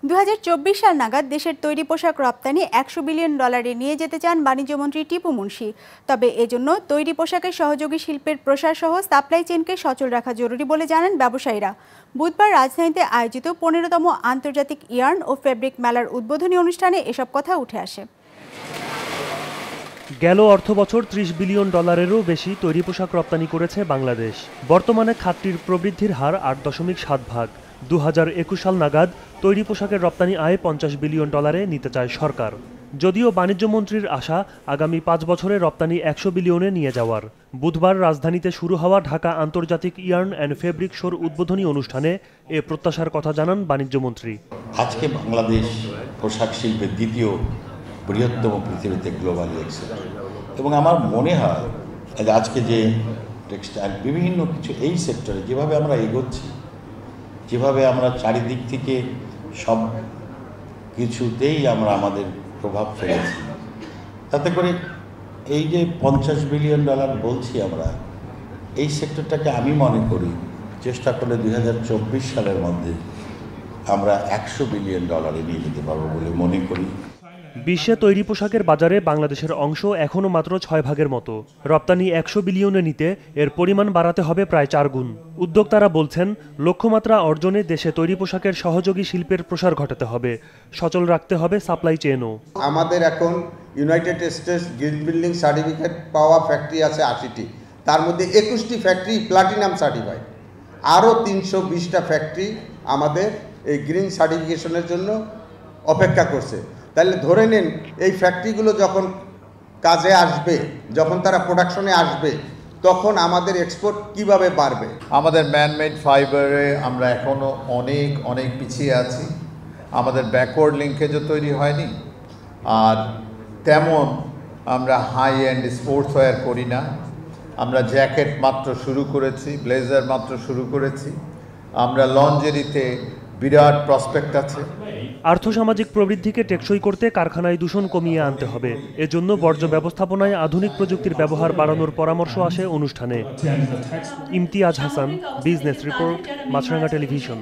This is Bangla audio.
2024 সাল নাগাদ দেশের তৈরি পোশাক রপ্তানি $100 বিলিয়ন নিয়ে যেতে চান বাণিজ্যমন্ত্রী টিপু মুনশি। তবে এজন্য তৈরি পোশাকের সহযোগী শিল্পের প্রসার সহ সাপ্লাই চেইনকে সচল রাখা জরুরি বলে জানান ব্যবসায়ীরা। বুধবার রাজধানীতে আয়োজিত 15তম আন্তর্জাতিক ইয়ার্ন ও ফেব্রিক মেলার উদ্বোধনী অনুষ্ঠানে এসব কথা উঠে আসে। গেল অর্থবছর $30 বিলিয়নেরও বেশি তৈরি পোশাক রপ্তানি করেছে বাংলাদেশ। বর্তমানে খাতটির প্রবৃদ্ধির হার 8.7%। 2021 সাল নাগাদ তৈরি পোশাকের রপ্তানি আয় $50 বিলিয়ন নিতে চায় সরকার। যদিও বাণিজ্যমন্ত্রীর আশা আগামী 5 বছরে রপ্তানি 100 বিলিয়নে নিয়ে যাওয়ার। বুধবার রাজধানীতে শুরু হওয়া ঢাকা আন্তর্জাতিক ইয়ার্ন অ্যান্ড ফেব্রিক শোর উদ্বোধনী অনুষ্ঠানে এ প্রত্যাশার কথা জানান বাণিজ্যমন্ত্রী। আজকে বাংলাদেশ পোশাক শিল্পের দ্বিতীয় বৃহত্তম পৃথিবীতে গ্লোবালি এক্সেপ্ট, এবং আমার মনে হয় আজকে যে টেক্সটাইল বিভিন্ন কিছু এই সেক্টরে যেভাবে আমরা এগোচ্ছি, যেভাবে আমরা চারিদিক থেকে সব কিছুতেই আমরা আমাদের প্রভাব ফেলেছি, তাতে করে এই যে $50 বিলিয়ন বলছি আমরা, এই সেক্টরটাকে আমি মনে করি চেষ্টা করলে 2024 সালের মধ্যে আমরা $100 বিলিয়ন নিয়ে যেতে পারবো বলে মনে করি। বিশ্বে তৈরি পোশাকের বাজারে বাংলাদেশের অংশ এখনও মাত্র 6 ভাগের মতো। রপ্তানি 100 বিলিয়নে নিতে এর পরিমাণ বাড়াতে হবে প্রায় 4 গুণ। উদ্যোক্তারা বলছেন, লক্ষ্যমাত্রা অর্জনে দেশে তৈরি পোশাকের সহযোগী শিল্পের প্রসার ঘটাতে হবে, সচল রাখতে হবে সাপ্লাই চেইনও। আমাদের এখন United states green building certificate পাওয়া ফ্যাক্টরি আছে 80টি, তার মধ্যে 21টি ফ্যাক্টরি প্লাটিনাম সার্টিফাইড। আরও 320টা ফ্যাক্টরি আমাদের এই গ্রিন সার্টিফিকেশনের জন্য অপেক্ষা করছে। তাহলে ধরে নিন এই ফ্যাক্টরিগুলো যখন কাজে আসবে, যখন তারা প্রোডাকশনে আসবে, তখন আমাদের এক্সপোর্ট কিভাবে বাড়বে। আমাদের ম্যানমেড ফাইবারে আমরা এখনও অনেক পিছিয়ে আছি। আমাদের ব্যাকওয়ার্ড লিঙ্কেজও তৈরি হয়নি, আর তেমন আমরা হাই এন্ড স্পোর্টস ওয়্যার করি না। আমরা জ্যাকেট মাত্র শুরু করেছি, ব্লেজার মাত্র শুরু করেছি। আমরা লঞ্জেরিতে বিরাট প্রসপেক্ট আছে। আর্থসামাজিক প্রবৃদ্ধিকে টেকসই করতে কারখানায় দূষণ কমিয়ে আনতে হবে। এজন্য বর্জ্য ব্যবস্থাপনায় আধুনিক প্রযুক্তির ব্যবহার বাড়ানোর পরামর্শ আসে অনুষ্ঠানে। ইমতিয়াজ হাসান, বিজনেস রিপোর্ট, মাছরাঙা টেলিভিশন।